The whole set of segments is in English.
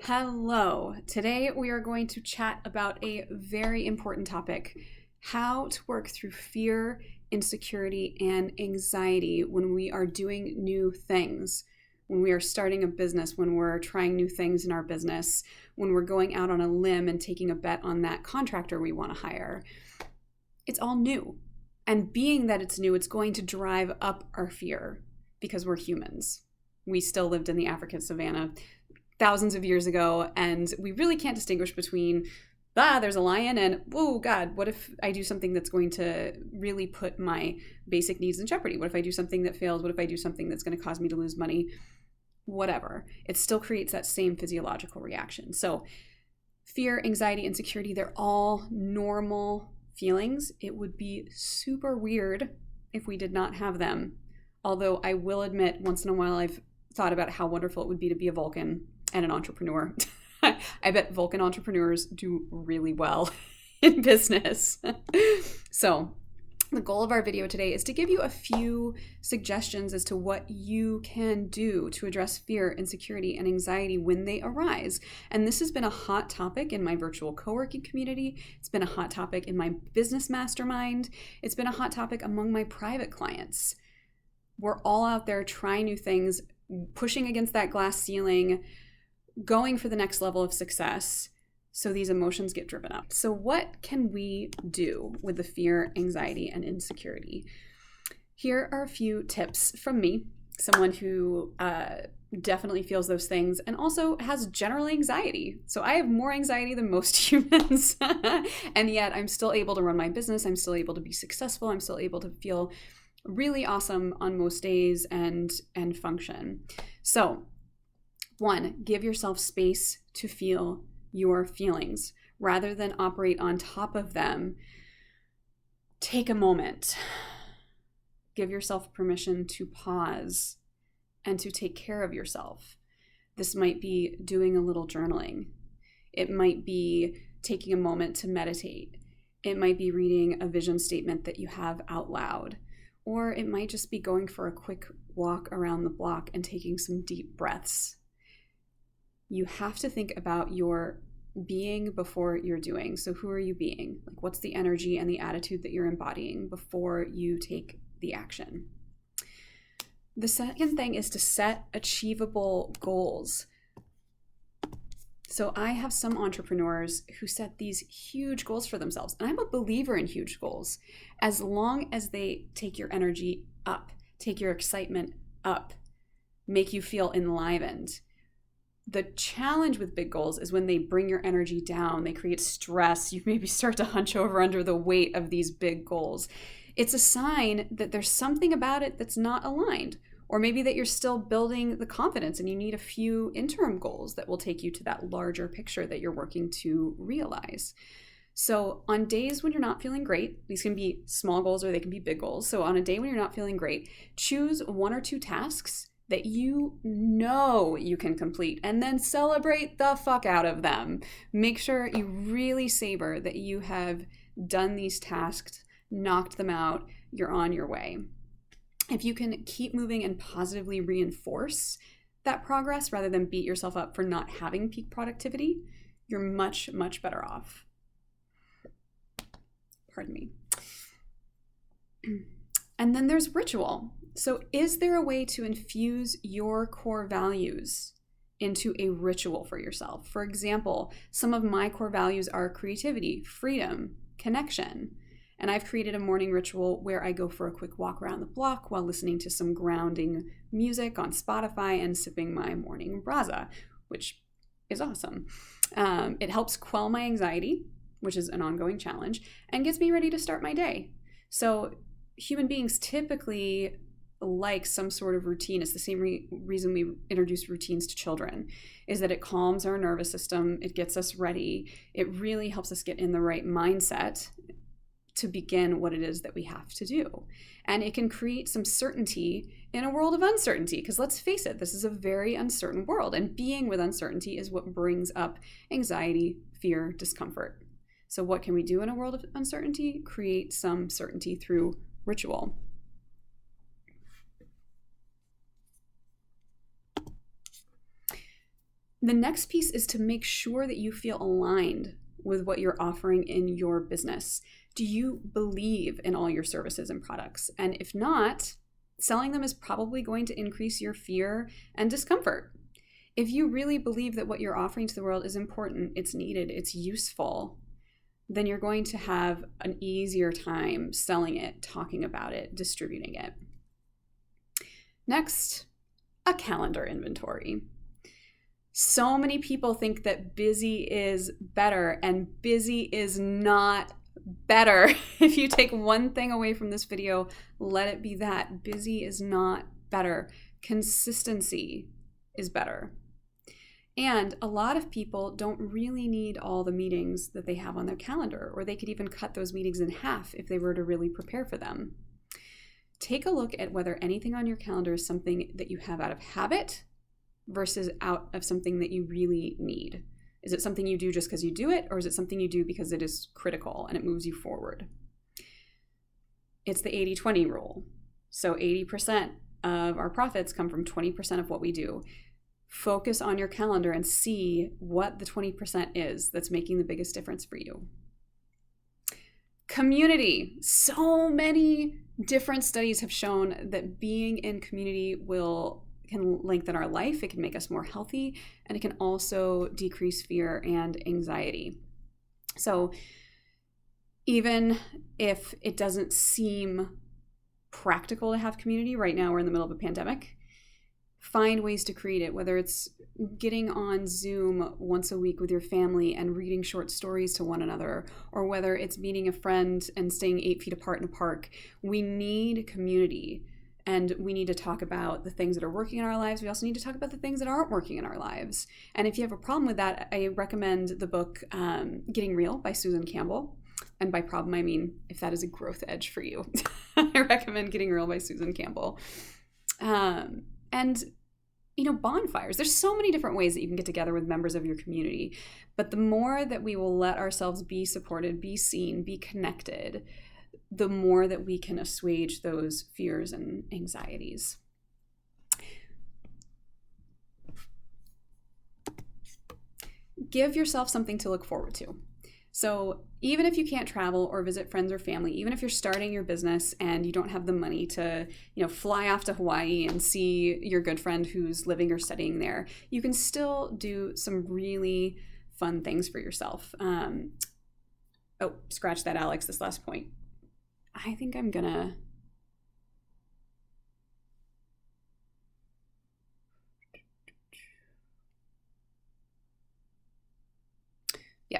Hello. Today we are going to chat about a very important topic, how to work through fear, insecurity, and anxiety when we are doing new things, when we are starting a business, when we're trying new things in our business, when we're going out on a limb and taking a bet on that contractor we want to hire. It's all new. And being that it's new, it's going to drive up our fear because we're humans. We still lived in the African savannah thousands of years ago, and we really can't distinguish between, there's a lion, and, oh God, what if I do something that's going to really put my basic needs in jeopardy? What if I do something that fails? What if I do something that's going to cause me to lose money? Whatever. It still creates that same physiological reaction. So fear, anxiety, insecurity, they're all normal feelings. It would be super weird if we did not have them. Although I will admit, once in a while, I've thought about how wonderful it would be to be a Vulcan and an entrepreneur. I bet Vulcan entrepreneurs do really well in business. So the goal of our video today is to give you a few suggestions as to what you can do to address fear, insecurity, and anxiety when they arise. And this has been a hot topic in my virtual co-working community. It's been a hot topic in my business mastermind. It's been a hot topic among my private clients. We're all out there trying new things, pushing against that glass ceiling, going for the next level of success, so these emotions get driven up. So what can we do with the fear, anxiety, and insecurity? Here are a few tips from me, someone who definitely feels those things and also has general anxiety. So I have more anxiety than most humans, and yet I'm still able to run my business. I'm still able to be successful. I'm still able to feel really awesome on most days and function. So 1, give yourself space to feel your feelings rather than operate on top of them. Take a moment. Give yourself permission to pause and to take care of yourself. This might be doing a little journaling. It might be taking a moment to meditate. It might be reading a vision statement that you have out loud. Or it might just be going for a quick walk around the block and taking some deep breaths. You have to think about your being before you're doing. So who are you being? Like, what's the energy and the attitude that you're embodying before you take the action? The second thing is to set achievable goals. So I have some entrepreneurs who set these huge goals for themselves. And I'm a believer in huge goals. As long as they take your energy up, take your excitement up, make you feel enlivened. The challenge with big goals is when they bring your energy down, they create stress. You maybe start to hunch over under the weight of these big goals. It's a sign that there's something about it that's not aligned. Or maybe that you're still building the confidence and you need a few interim goals that will take you to that larger picture that you're working to realize. So on days when you're not feeling great, these can be small goals or they can be big goals. So on a day when you're not feeling great, choose 1 or 2 tasks that you know you can complete and then celebrate the fuck out of them. Make sure you really savor that you have done these tasks, knocked them out, you're on your way. If you can keep moving and positively reinforce that progress rather than beat yourself up for not having peak productivity, you're much, much better off. Pardon me. And then there's ritual. So is there a way to infuse your core values into a ritual for yourself? For example, some of my core values are creativity, freedom, connection. And I've created a morning ritual where I go for a quick walk around the block while listening to some grounding music on Spotify and sipping my morning braza, which is awesome. It helps quell my anxiety, which is an ongoing challenge, and gets me ready to start my day. So human beings typically like some sort of routine. It's the same reason we introduce routines to children, is that it calms our nervous system, it gets us ready, it really helps us get in the right mindset to begin what it is that we have to do. And it can create some certainty in a world of uncertainty, because let's face it, this is a very uncertain world, and being with uncertainty is what brings up anxiety, fear, discomfort. So what can we do in a world of uncertainty? Create some certainty through ritual. The next piece is to make sure that you feel aligned with what you're offering in your business. Do you believe in all your services and products? And if not, selling them is probably going to increase your fear and discomfort. If you really believe that what you're offering to the world is important, it's needed, it's useful, then you're going to have an easier time selling it, talking about it, distributing it. Next, a calendar inventory. So many people think that busy is better, and busy is not better. If you take one thing away from this video, let it be that. Busy is not better. Consistency is better. And a lot of people don't really need all the meetings that they have on their calendar, or they could even cut those meetings in half if they were to really prepare for them. Take a look at whether anything on your calendar is something that you have out of habit versus out of something that you really need. Is it something you do just because you do it, or is it something you do because it is critical and it moves you forward? It's the 80-20 rule. So 80% of our profits come from 20% of what we do. Focus on your calendar and see what the 20% is that's making the biggest difference for you. Community. So many different studies have shown that being in community can lengthen our life, it can make us more healthy, and it can also decrease fear and anxiety. So even if it doesn't seem practical to have community, right now we're in the middle of a pandemic, find ways to create it, whether it's getting on Zoom once a week with your family and reading short stories to one another, or whether it's meeting a friend and staying 8 feet apart in a park. We need community, and we need to talk about the things that are working in our lives. We also need to talk about the things that aren't working in our lives. And if you have a problem with that, I recommend the book Getting Real by Susan Campbell. And by problem, I mean if that is a growth edge for you. I recommend Getting Real by Susan Campbell. And, bonfires. There's so many different ways that you can get together with members of your community. But the more that we will let ourselves be supported, be seen, be connected, the more that we can assuage those fears and anxieties. Give yourself something to look forward to. So even if you can't travel or visit friends or family, even if you're starting your business and you don't have the money to, fly off to Hawaii and see your good friend who's living or studying there, you can still do some really fun things for yourself. Scratch that, Alex, this last point. I think I'm gonna...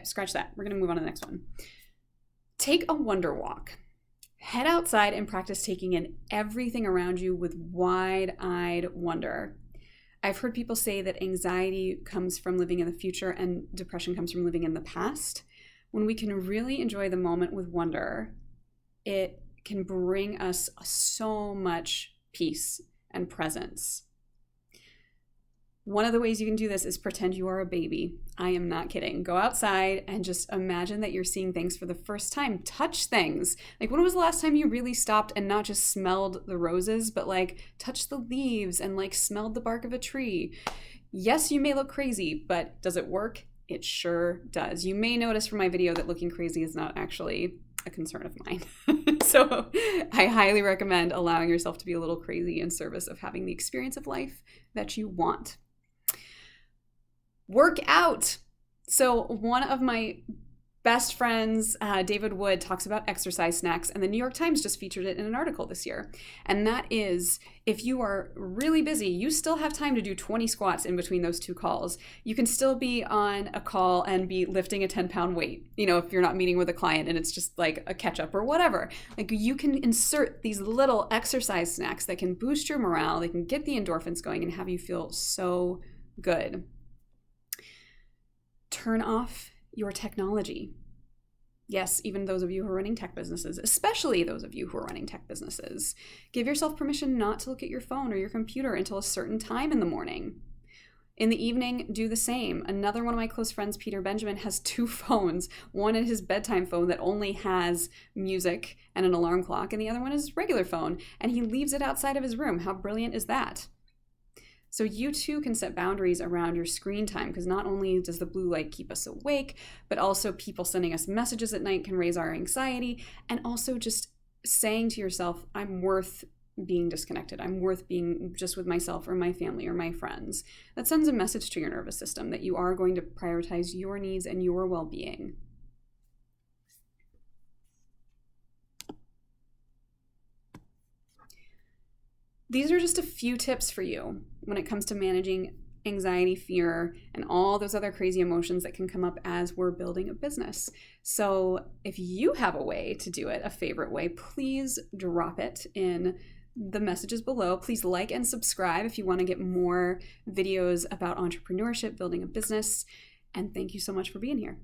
scratch that. We're going to move on to the next one. Take a wonder walk. Head outside and practice taking in everything around you with wide-eyed wonder. I've heard people say that anxiety comes from living in the future and depression comes from living in the past. When we can really enjoy the moment with wonder, it can bring us so much peace and presence. One of the ways you can do this is pretend you are a baby. I am not kidding. Go outside and just imagine that you're seeing things for the first time. Touch things. Like, when was the last time you really stopped and not just smelled the roses, but touched the leaves and smelled the bark of a tree? Yes, you may look crazy, but does it work? It sure does. You may notice from my video that looking crazy is not actually a concern of mine. So I highly recommend allowing yourself to be a little crazy in service of having the experience of life that you want. Work out. So one of my best friends, David Wood, talks about exercise snacks, and the New York Times just featured it in an article this year. And that is, if you are really busy, you still have time to do 20 squats in between those two calls. You can still be on a call and be lifting a 10-pound weight, if you're not meeting with a client and it's just like a catch-up or whatever. You can insert these little exercise snacks that can boost your morale, they can get the endorphins going and have you feel so good. Turn off your technology. Yes, even those of you who are running tech businesses, especially those of you who are running tech businesses. Give yourself permission not to look at your phone or your computer until a certain time in the morning. In the evening, do the same. Another one of my close friends, Peter Benjamin, has 2 phones. One is his bedtime phone that only has music and an alarm clock, and the other one is his regular phone, and he leaves it outside of his room. How brilliant is that? So you too can set boundaries around your screen time, because not only does the blue light keep us awake, but also people sending us messages at night can raise our anxiety. And also just saying to yourself, I'm worth being disconnected. I'm worth being just with myself or my family or my friends. That sends a message to your nervous system that you are going to prioritize your needs and your well-being. These are just a few tips for you when it comes to managing anxiety, fear, and all those other crazy emotions that can come up as we're building a business. So if you have a way to do it, a favorite way, please drop it in the messages below. Please like and subscribe if you want to get more videos about entrepreneurship, building a business. And thank you so much for being here.